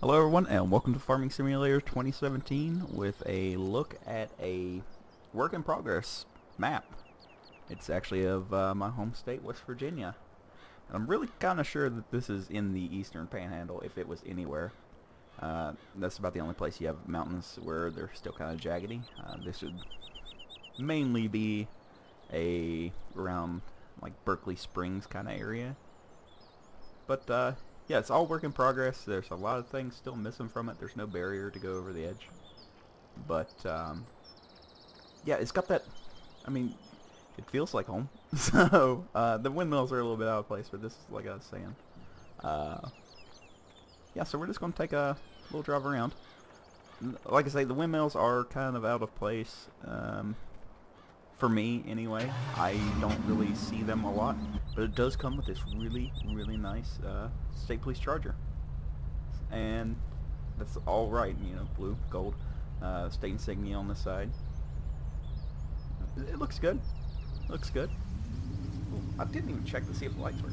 Hello everyone and welcome to Farming Simulator 2017 with a look at a work in progress map. It's actually of my home state, West Virginia. And I'm really kind of sure that this is in the Eastern Panhandle if it was anywhere. That's about the only place you have mountains where they're still kind of jaggedy. This would mainly be around like Berkeley Springs kind of area. But yeah, it's all work in progress. There's a lot of things still missing from it. There's no barrier to go over the edge. But yeah, it's got that, I mean, it feels like home. So the windmills are a little bit out of place, but this is like I was saying. Yeah, so we're just going to take a little drive around. Like I say, the windmills are kind of out of place. For me, anyway. I don't really see them a lot, but it does come with this really, really nice state police charger. And that's all right, you know, blue, gold, state insignia on the side. It looks good. Looks good. Ooh, I didn't even check to see if the lights work.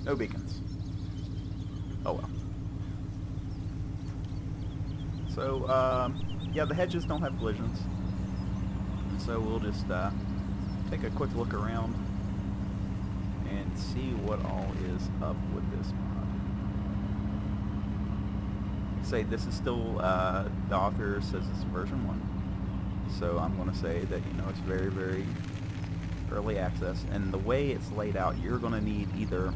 No beacons. Oh well. So, yeah, the hedges don't have collisions, and so we'll just take a quick look around and see what all is up with this mod. Say this is still, the author says it's version 1, so I'm going to say that, you know, it's very, very early access, and the way it's laid out, you're going to need either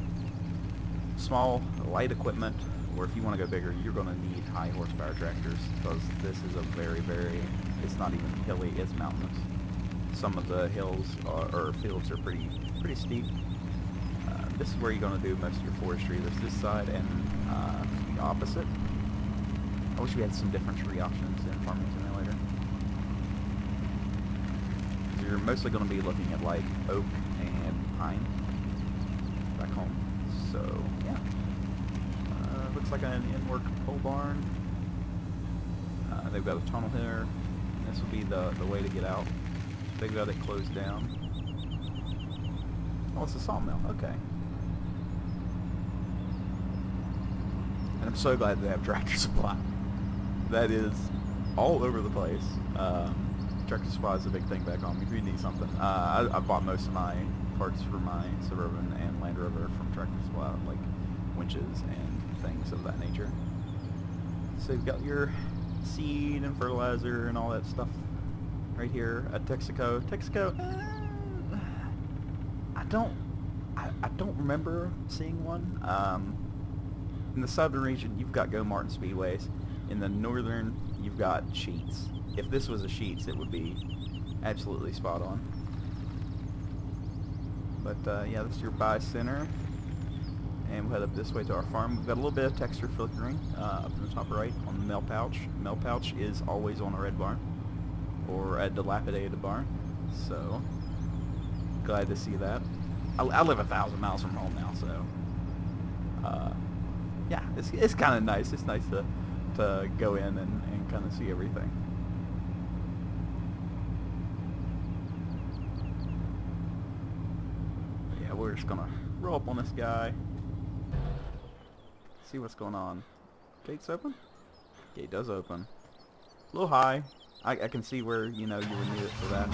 small, light equipment, or if you want to go bigger, you're going to need high horsepower tractors, because this is a very, very, it's not even hilly, it's mountainous. Some of the hills or fields are pretty steep. This is where you're going to do most of your forestry. There's this side and the opposite. I wish we had some different tree options in Farming Simulator. You're mostly going to be looking at like oak and pine back home. So, yeah. Looks like an in-work pole barn. They've got a tunnel here. This will be the way to get out. They've got it closed down. Oh, it's a sawmill. Okay. And I'm so glad they have Tractor Supply. That is all over the place. Tractor Supply is a big thing back home if you need something. I bought most of my parts for my Suburban and Land Rover from Tractor Supply, like winches and things of that nature. So you've got your seed and fertilizer and all that stuff right here at Texaco. Texaco, I don't remember seeing one. In the southern region, you've got Go Martin Speedways. In the northern, you've got Sheets. If this was a Sheets, it would be absolutely spot on. But yeah, this is your buy center. And we'll head up this way to our farm. We've got a little bit of texture flickering up in the top right on the mail pouch. Mail pouch is always on a red barn or a dilapidated barn. So glad to see that. I live 1,000 miles from home now, so yeah, it's kind of nice. It's nice to go in and kind of see everything. But yeah, we're just gonna roll up on this guy. See what's going on. Gate's open? Gate does open. A little high. I can see where, you know, you would need it for that.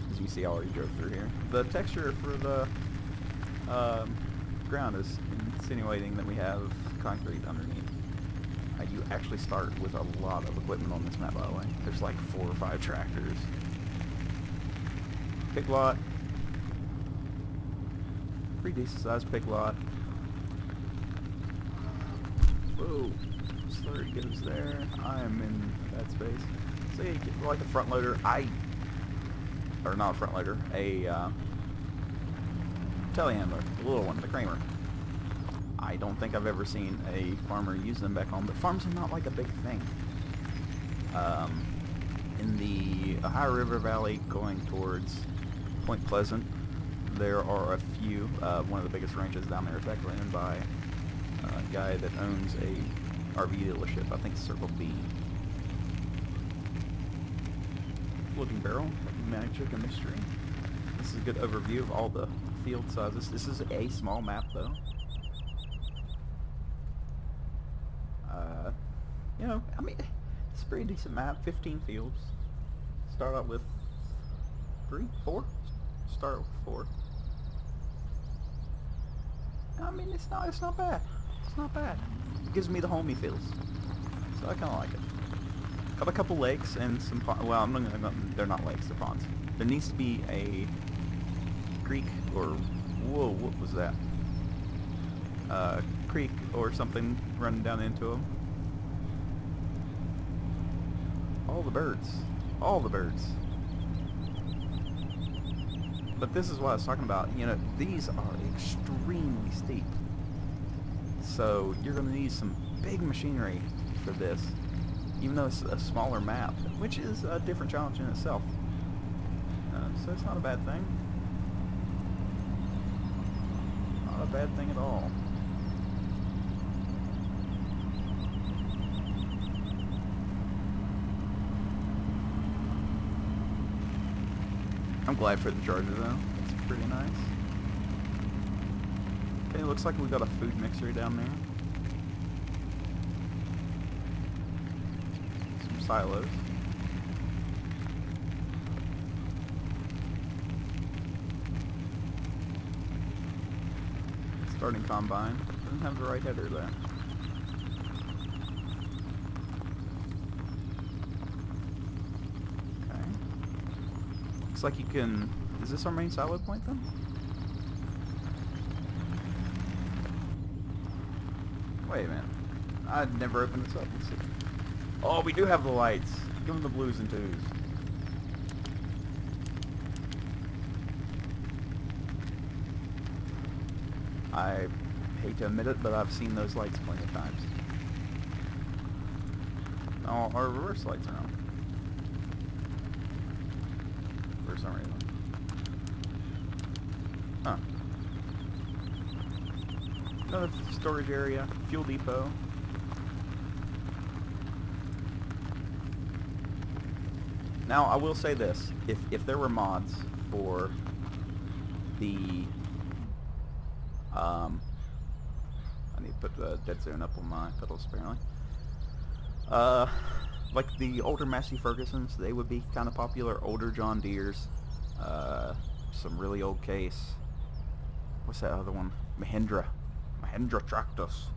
As you see, I already drove through here. The texture for the ground is insinuating that we have concrete underneath. You actually start with a lot of equipment on this map, by the way. There's like 4 or 5 tractors. Pig lot. Pretty decent sized pig lot. Whoa, slurry goes there. I am in that space. So yeah, you get like a front loader. Or not a front loader, a telehandler, the little one, the Kramer. I don't think I've ever seen a farmer use them back home, but farms are not like a big thing. In the Ohio River Valley going towards Point Pleasant, there are a few. One of the biggest ranches down there is actually owned by a guy that owns a RV dealership. I think Circle B. Floating barrel, magic and mystery. This is a good overview of all the field sizes. This is a small map, though. You know, I mean, it's a pretty decent map. 15 fields. Start out with 3, 4. Start with 4. I mean, it's not bad. It's not bad. It gives me the homey feels, so I kind of like it. Got a couple lakes and some ponds. Well, they're not lakes, they're ponds. There needs to be a creek or whoa, what was that? Creek or something running down into them. All the birds. All the birds. But this is what I was talking about. You know, these are extremely steep. So you're going to need some big machinery for this. Even though it's a smaller map, which is a different challenge in itself. So it's not a bad thing. Not a bad thing at all. I'm glad for the charger though. It's pretty nice. Okay, it looks like we got a food mixer down there. Some silos. Starting combine. Doesn't have the right header there. Looks like you can... Is this our main silo point then? Wait a minute. I'd never opened this up. Let's see. Oh, we do have the lights. Give them the blues and twos. I hate to admit it, but I've seen those lights plenty of times. Oh, our reverse lights are on. For some reason. Huh. Another storage area, fuel depot. Now, I will say this. If there were mods for the... I need to put the dead zone up on my pedals, apparently. Like the older Massey Fergusons, they would be kind of popular. Older John Deeres, some really old case. What's that other one? Mahindra tractors.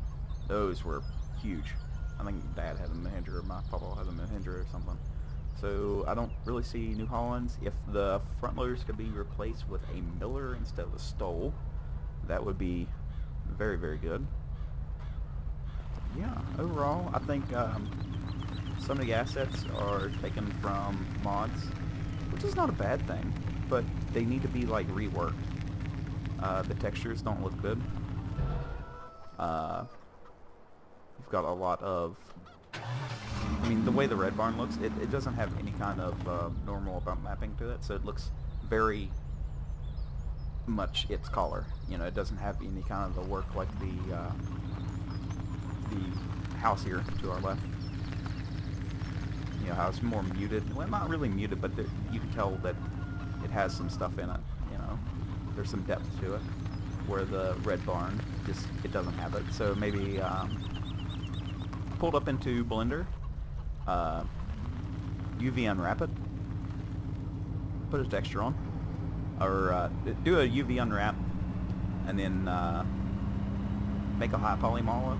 Those were huge. I think Dad had a Mahindra, or my papa had a Mahindra or something. So I don't really see New Hollands. If the front loaders could be replaced with a Miller instead of a Stoll, that would be very, very good. Yeah, overall, I think some of the assets are taken from mods, which is not a bad thing, but they need to be like reworked. The textures don't look good. You've got a lot of... I mean, the way the red barn looks, it doesn't have any kind of normal bump mapping to it, so it looks very much its color. You know, it doesn't have any kind of the work like the house here to our left. You know, how it's more muted. Well, not really muted, but you can tell that it has some stuff in it, you know. There's some depth to it, where the red barn, just, it doesn't have it. So maybe pulled up into Blender, UV unwrap it, put a texture on, or do a UV unwrap, and then make a high poly model,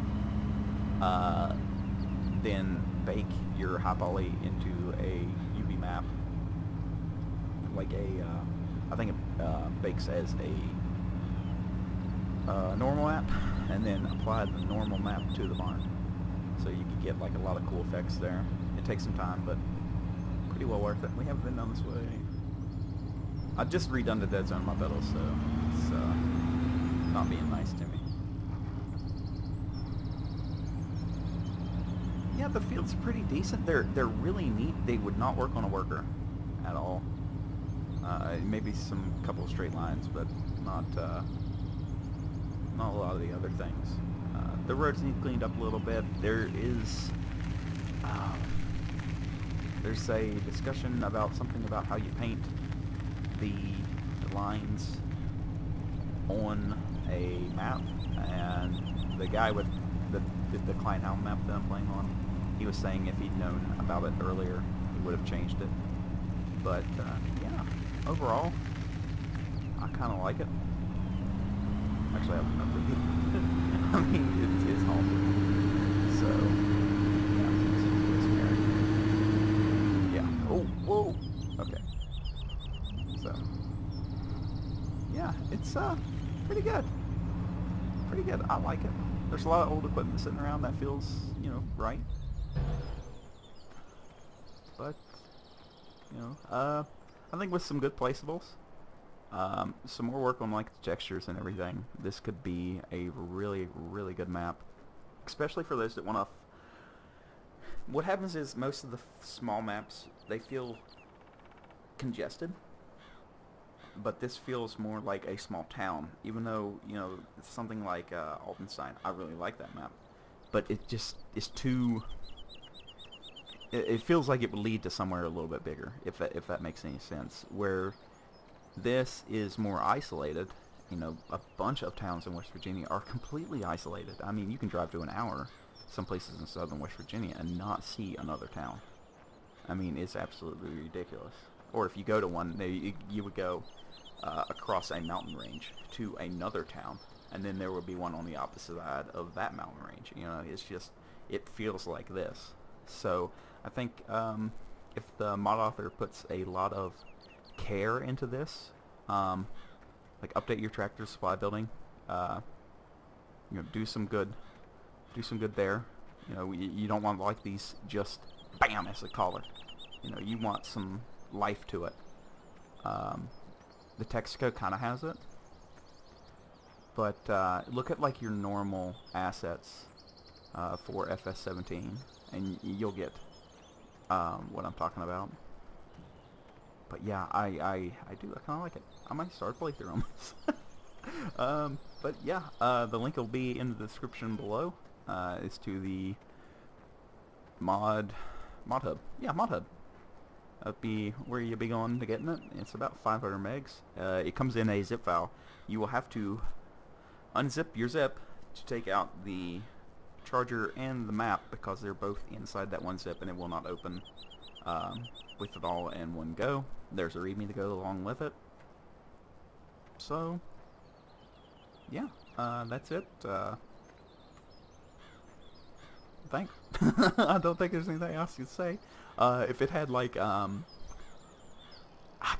then bake your high poly into a UV map, like a, I think it bakes as a normal map, and then apply the normal map to the barn. So you can get like a lot of cool effects there. It takes some time, but pretty well worth it. We haven't been down this way. I just redone the dead zone on my pedals, so it's not being nice to me. Yeah, the field's pretty decent. They're really neat. They would not work on a worker at all. Maybe some couple of straight lines, but not a lot of the other things. The roads need cleaned up a little bit. There's a discussion about something about how you paint the lines on a map, and the guy with the Kleinhelm map that I'm playing on, he was saying if he'd known about it earlier, he would have changed it. But yeah, overall, I kind of like it. Actually, I mean, it's home. So, yeah, yeah. Oh, whoa. Okay. So, yeah, it's pretty good. Pretty good. I like it. There's a lot of old equipment sitting around that feels, you know, right. But, you know, I think with some good placeables, some more work on like the textures and everything, this could be a really, really good map. Especially for those that want to... What happens is most of the small maps, they feel congested. But this feels more like a small town, even though, you know, something like Altenstein, I really like that map. But it just is too... It feels like it would lead to somewhere a little bit bigger, if that makes any sense. Where this is more isolated, you know, a bunch of towns in West Virginia are completely isolated. I mean, you can drive to an hour some places in southern West Virginia and not see another town. I mean, it's absolutely ridiculous. Or if you go to one, you would go across a mountain range to another town, and then there would be one on the opposite side of that mountain range. You know, it's just, it feels like this. So I think if the mod author puts a lot of care into this, like update your tractor supply building, you know, do some good there. You know, you don't want like these just bam as a collar. You know, you want some life to it. The Texaco kind of has it, but look at like your normal assets for FS17, and you'll get what I'm talking about. But yeah, I kind of like it. I might start a playthrough on this. But yeah, the link will be in the description below. It's to the mod hub. Yeah, mod hub. That'd be where you'll be going to getting it. It's about 500 megs. It comes in a zip file. You will have to unzip your zip to take out the charger and the map, because they're both inside that one zip and it will not open with it all in one go. There's a readme to go along with it. So yeah, that's it. I don't think there's anything else to say. If it had like God,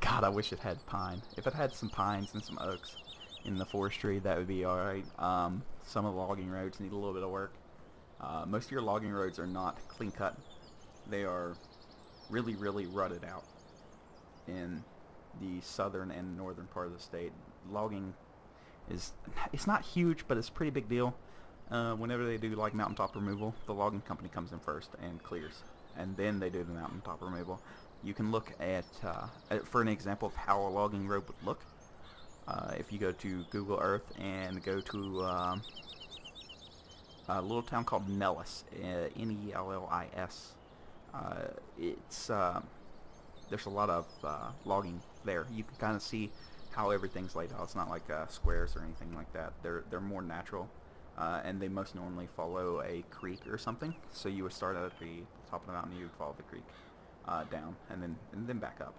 I wish it had pine. If it had some pines and some oaks in the forestry, that would be alright. Some of the logging roads need a little bit of work. Most of your logging roads are not clean cut. They are really, really rutted out in the southern and northern part of the state. Logging is, it's not huge, but it's a pretty big deal. Whenever they do like mountaintop removal, the logging company comes in first and clears, and then they do the mountaintop removal. You can look at for an example of how a logging road would look. If you go to Google Earth and go to a little town called Nellis, Nellis. It's there's a lot of logging there. You can kind of see how everything's laid out. It's not like squares or anything like that. They're more natural, and they most normally follow a creek or something. So you would start at the top of the mountain, you would follow the creek down, and then back up.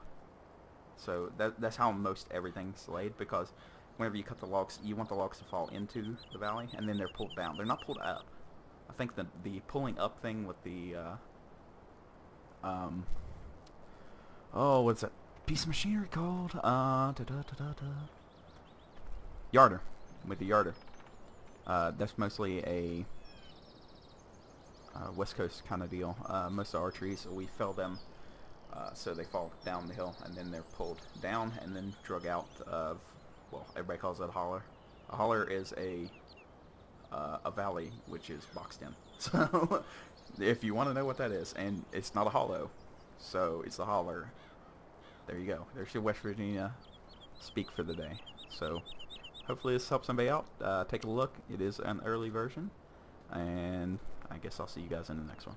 So that's how most everything's laid, because whenever you cut the logs, you want the logs to fall into the valley, and then they're pulled down. They're not pulled up. I think the pulling up thing with the what's that piece of machinery called? Yarder. With the yarder. That's mostly a West Coast kind of deal. Most of our trees, we fell them so they fall down the hill, and then they're pulled down and then drug out of, well, everybody calls it a holler. A holler is a valley which is boxed in. So if you want to know what that is, and it's not a hollow, so it's a holler. There you go. There's your West Virginia speak for the day. So hopefully this helps somebody out. Take a look. It is an early version, and I guess I'll see you guys in the next one.